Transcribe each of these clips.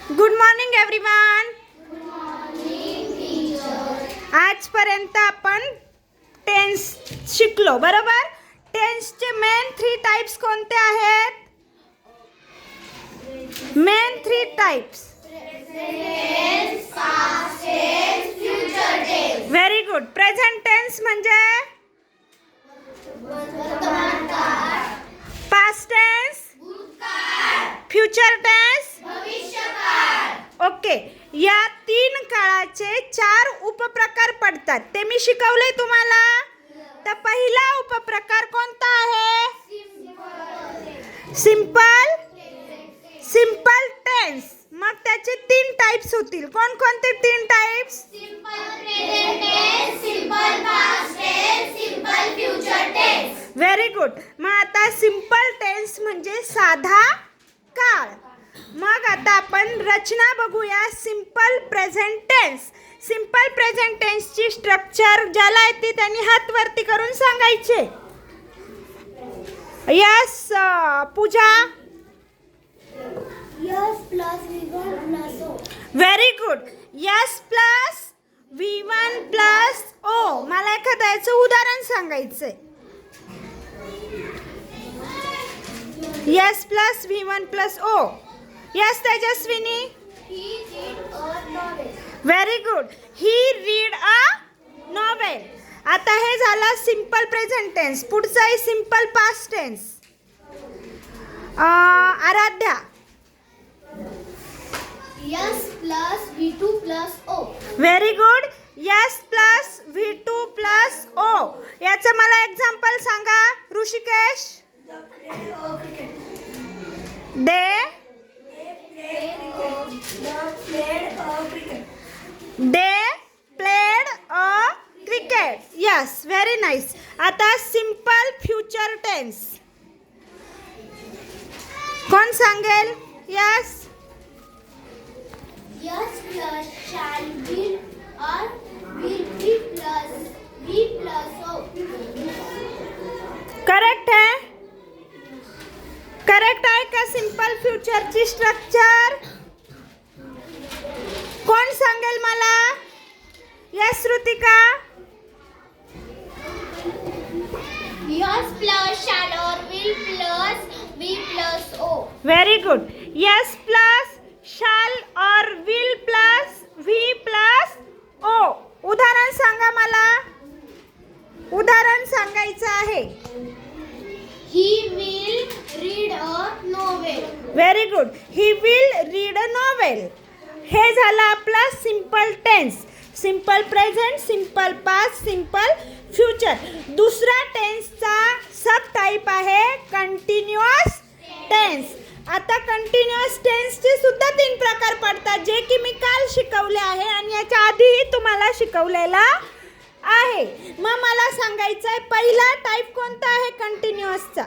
Good morning everyone. आजपर्यंत आपण tense शिकलो, बरोबर. टेन्सचे मेन 3 टाइप्स कोणते आहेत? Main 3 types. Very good. Present tense म्हणजे past tense, future tense, okay. या 3 काळाचे 4 उपप्रकार पडतात. ते मी शिकवले तुम्हाला. तर पहिला उपप्रकार कोणता आहे? Simple tense. मग त्याचे 3 टाइप्स होतील. कोणकोणते 3 टाइप्स? Very good. मग आता सिंपल टेन्स म्हणजे साधा काळ. मग आता आपण रचना बघूया. Simple present tense. Simple present टेन्सची स्ट्रक्चर ज्याला येते त्यांनी हात वरती करून सांगायचे. Yes Pooja. Yes plus V1 plus O. Very good. Yes plus V1 plus O. मला एखादं याचं उदाहरण सांगायचंय. Yes plus V1 plus O. Yes Tejaswini. He read a novel. Very good. He read a novel. आता हे झालं सिंपल प्रेझेंट टेन्स. पुढचं आहे simple past tense. Aaradhya. Yes plus V2 plus O. Very good. Yes plus V2 plus O. याचं मला example सांगा. Rishikesh. They played a cricket. Yes very nice. आता simple future tense कोण सांगेल? Yes. Yes plus shall will or will be plus V plus O. Correct आहे. Correct आहे का simple फ्युचरची structure? कोण सांगेल मला? Yes Ritika. Yes plus shall or will plus V plus O. Very good. Yes plus shall और will plus V plus O. उदाहरण सांगा मला. उदाहरण सांगायचं आहे. He will read a novel. Very good. He will read a novel. हे झालं आपला simple tense. Simple present, simple past, simple future. दुसरा टेन्सचा सब टाइप आहे कंटिन्युअस टेन्स. आता कंटिन्युअस टेन्सचे सुद्धा 3 प्रकार पडतात, जे की मी काल शिकवले आहे आणि याच्या आधीही तुम्हाला शिकवलेला आहे. मग मला सांगायचं आहे पहिला टाइप कोणता आहे कंटिन्युअसचा?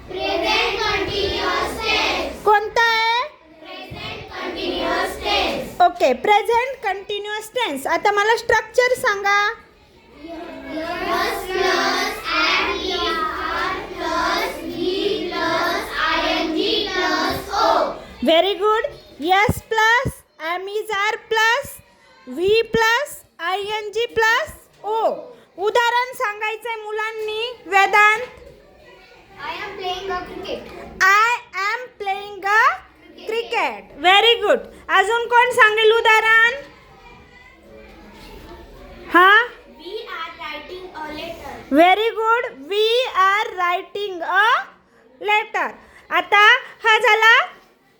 Present continuous tense. कोणता आहे? Present continuous tense. Okay. Present continuous tense. आता मला स्ट्रक्चर सांगा. Yes plus am are plus he plus ing plus O. Very good. Yes plus am is are plus V plus ING plus O. उदाहरण सांगायचंय मुलांनी. Vedant. I am playing a cricket. I am playing a cricket. Very good. अजून कोण सांगेल उदाहरण? हां. We are writing a letter. Very good. We are writing a letter. आता हा झाला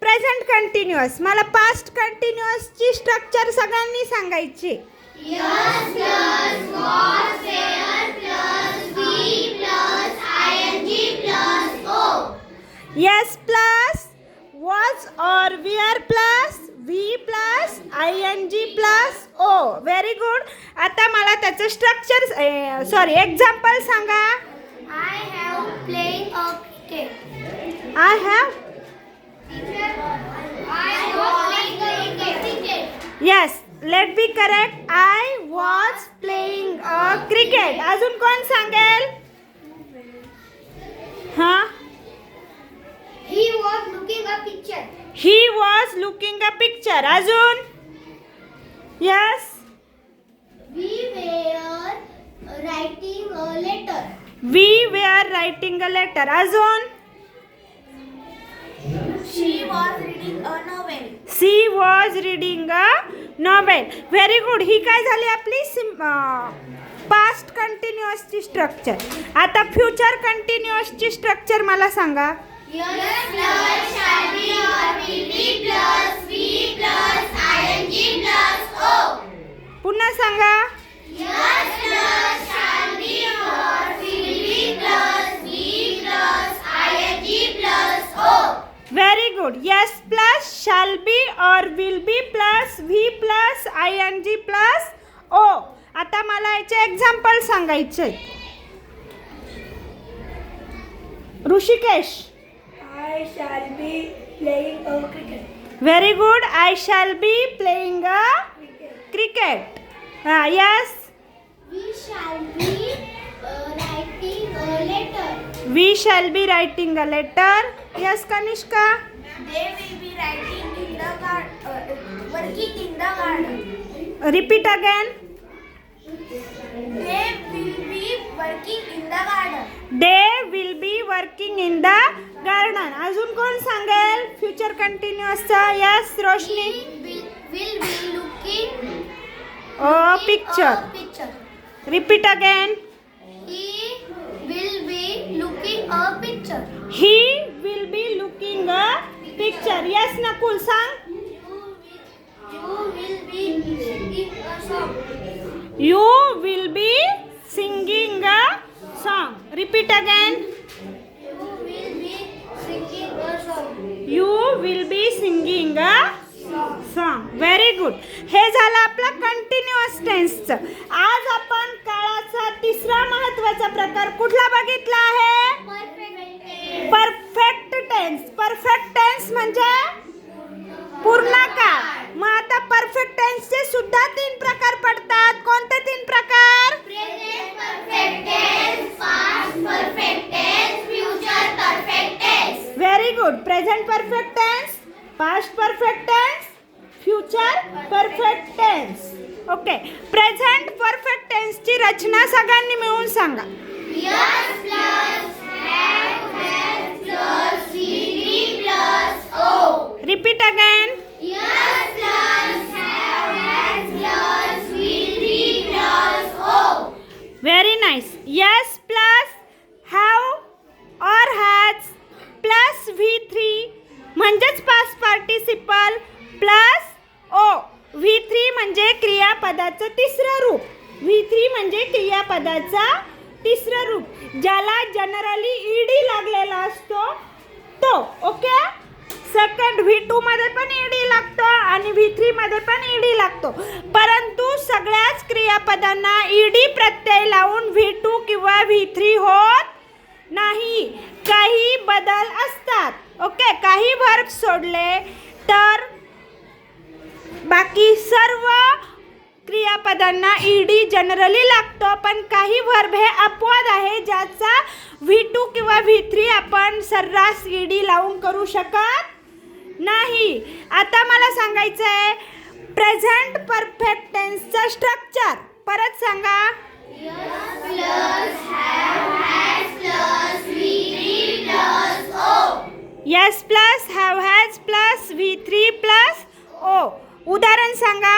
प्रेझेंट कंटिन्युअस. मला पास्ट कंटिन्युअसची स्ट्रक्चर सगळ्यांनी सांगायची. Yes plus was there plus V plus ing plus O. Yes plus was or were plus V plus ING plus O. Very good. आता मला त्याचं स्ट्रक्चर एक्झाम्पल सांगा. I have playing a cricket. I have. I was playing a cricket. Yes let be correct. I was playing a cricket. अजून कोण सांगेल? हां. He was looking a picture. He was looking a picture. अजून yes. We were writing a letter. We were writing a letter. अजून She was reading a novel. she was reading a novel. Very good. ही काय झाली आपली past कंटिन्युअसची structure. आता future कंटिन्युअसची structure मला सांगा. Yes plus shall be or will be plus we plus ing plus o. पुन्हा सांगा. Yes plus shall be or will be plus we plus ing plus o. Very good. Yes plus shall be or will be plus V plus I N G plus O. आता मला याचे example सांगायचे. Rishikesh. I shall be playing a cricket. Very good. I shall be playing a cricket. हां yes. We shall be writing a letter. We shall be writing a letter. Yes Kanishka. They will be writing in the garden, working in the garden. Repeat again. They will be working in the garden. They will be working in the garden. अजून कोण सांगेल future कंटिन्युअसचा. Yes Roshni. Will be looking a picture. a picture. Repeat again. He will be looking a picture. He will be looking a picture. Yes Nakul सांग. You will be singing a song. You will be singing a song. Repeat again. You will be singing a song. You will be singing a song. Very good. हे झालं आपलं continuous टेन्सचं. आज आपण काळाचा तिसरा महत्त्वाचा प्रकार कुठला बघितला आहे. Perfect. Perfect tense. Perfect tense म्हणजे पूर्ण काळ. मग आता परफेक्ट टेन्सचे सुद्धा 3 प्रकार पडतात. कोणते 3 प्रकार. Present perfect tense, past perfect tense, future perfect tense. Very good. Present perfect tense, past perfect tense, future perfect tense. Okay. Present perfect टेन्सची रचना सगळ्यांनी मिळून सांगा. Yes plus have has plus will plus o. Repeat again. Yes plus have has plus will plus o. Very nice. Yes plus have और has plus V3 म्हणजेच past participle plus O. V3 म्हणजे क्रियापदाचं तिसरं रूप. V3 म्हणजे क्रियापदाचा तिसरं रूप ज्याला generally ED लागलेला असतो तो. ओके. सेकंड V2 मध्ये पण ईडी लागतो आणि V3 मध्ये पण ईडी लागतो. परंतु सगळ्याच क्रियापदांना ईडी प्रत्यय लावून V2 किंवा V3 होत नाही. काही बदल असतात. ओके. काही वर्ब सोडले तर बाकी सर्व क्रियापदांना ईडी जनरली लागतो. पण काही वर्ब हे अपवाद आहे ज्याचा V2 किंवा V3 आपण सर्रास ईडी लावून करू शकत नाही. आता मला सांगायचं आहे प्रेझेंट परफेक्ट टेन्सचं स्ट्रक्चर. परत सांगा. Yes plus have has plus will plus o. Yes plus have has plus V3 plus O. उदाहरण सांगा.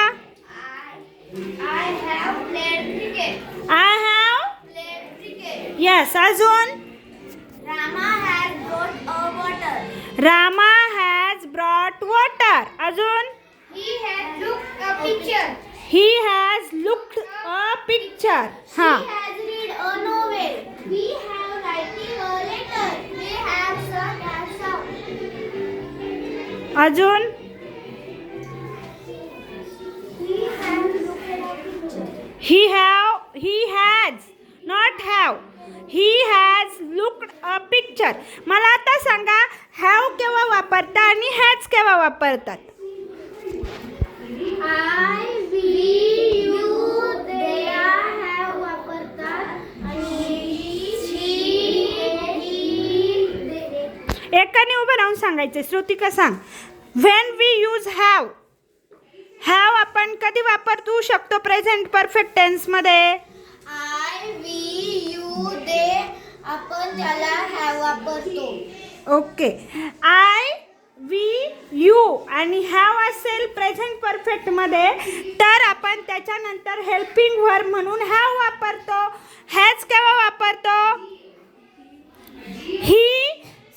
I have played cricket. I have. Played cricket. येस. अजून. Rama has brought a bottle. Rama has brought water. अजून. He has looked a picture. He has looked a picture. हां. He has read a novel. We have writing a letter. They have sung a song. अजून. He has looked at a picture. He has not have. He has looked a picture. मला आता सांगा have केव्हा वापरतात आणि has केव्हा वापरतात. I, we, you, they have वापरतात आणि she, he, they. एकाने उभं राहून सांगायचे. श्रुतिका सांग. When we use have, have आपण कधी वापरू शकतो प्रेझेंट परफेक्ट टेन्समध्ये? आय, वी, यू, दे आपण त्याला हॅव वापरतो. ओके. आय, वी, यू आणि हॅव असेल प्रेझेंट परफेक्टमध्ये तर आपण त्याच्यानंतर हेल्पिंग वर्ब म्हणून हॅव वापरतो. हॅज केव्हा वापरतो? ही,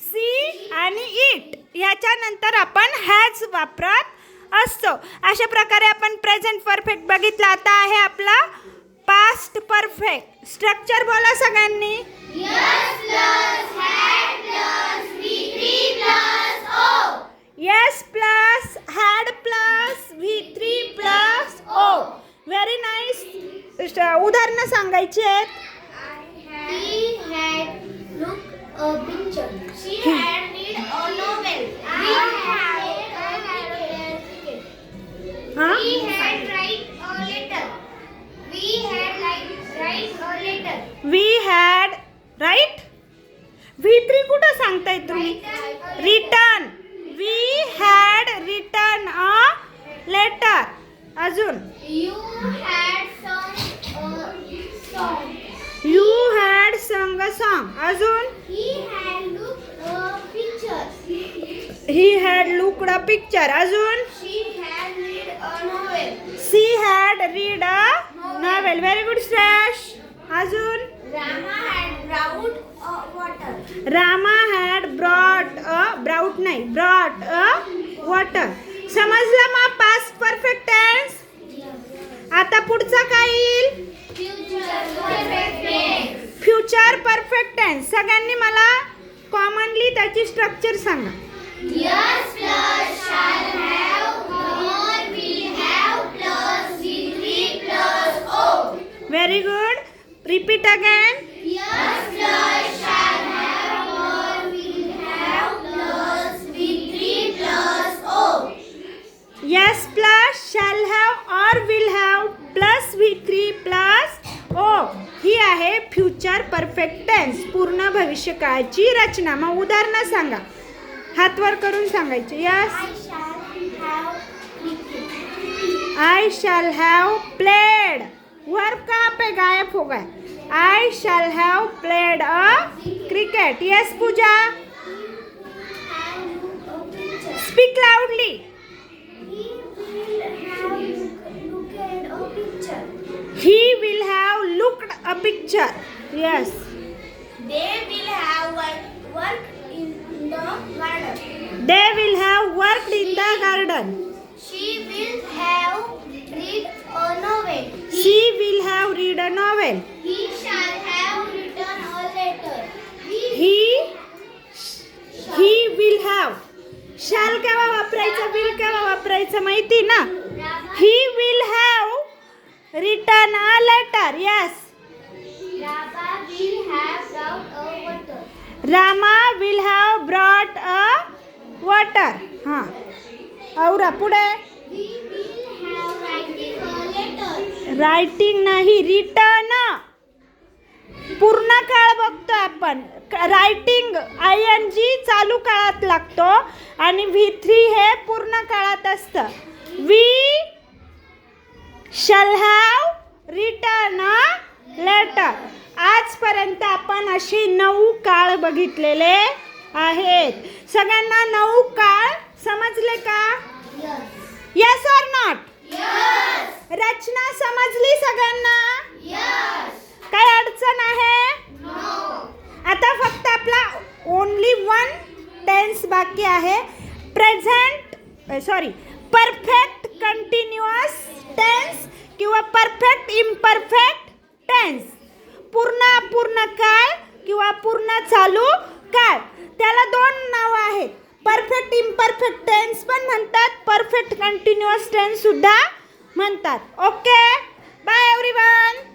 सी आणि इट याच्यानंतर आपण हॅज वापरत असतो. अशा प्रकारे आपण प्रेझेंट परफेक्ट बघितला. आता आहे आपला पास्ट परफेक्ट. स्ट्रक्चर बोला सगळ्यांनी. Yes plus had plus V3 plus O. Yes plus had plus V3 plus O. Very nice. उदाहरणं सांगायची आहेत. He had looked a picture. She had read a novel. We had हां We had write a letter. We had write a letter. We had write. V3 कुठं सांगताय तुम्ही? Return. We had return a letter. अजून You had sung a song. You had sung a song. अजून He had looked a picture. He had looked a picture. अजून She had read a novel. She had read a novel. Very good Shreyash. अजून Rama had brought water. Rama had brought a brought नाही brought a water. समजलं मग past perfect tense. आता पुढचा काय येईल? Future perfect tense. Future perfect tense. सगळ्यांनी मला कॉमनली त्याची स्ट्रक्चर सांगा. Yes plus shall have or will have plus V3 plus O. Very good. Repeat again. Yes plus shall have or will have plus V3 plus O. Yes plus shall have or will have plus V3 plus O. ही आहे future perfect tense. पूर्ण भविष्यकाळाची रचना. मग उदाहरणं सांगा. हात वर करून सांगायचे. Yes. I shall have cricket. I shall have played. Verb कहाँ पे गायब हो गए? I shall have played a cricket. Yes, Pooja. Have looked a picture. Speak loudly. He will have looked He will have looked a picture. a picture. Yes. They will have worked in the garden. They will have worked in the garden. She will have read a novel. She will have read a novel. He shall have written a letter. He will have. Shall केव्हा वापरायचं? will केव्हा वापरायचं माहिती ना? He will have written a letter. Yes. Rama will have brought a water. Rama will have brought a water. हां. औरा पुढे. We will have writing a letter. Writing नाही return. पूर्ण काळ बघतो आपण. रायटिंग ING चालू काळात लागतो आणि V3 हे पूर्ण काळात असतं. We shall have return a letter. आजपर्यंत आपण असे 9 काळ बघितलेले आहेत. सगळ्यांना 9 काळ समजले का? Yes. Yes or not? Yes. रचना समजली सगळ्यांना? Yes. काय अडचण आहे? No. आता फक्त आपला ओनली 1 टेन्स बाकी आहे. परफेक्ट कंटिन्युअस टेन्स किंवा परफेक्ट इम्परफेक्ट टेन्स. पूर्ण अपूर्ण काळ किंवा पूर्ण चालू काळ. त्याला 2 नावं आहेत. परफेक्ट इम्परफेक्ट टेन्स पण म्हणतात, परफेक्ट कंटिन्युअस टेन्स सुद्धा म्हणतात. Okay, bye everyone.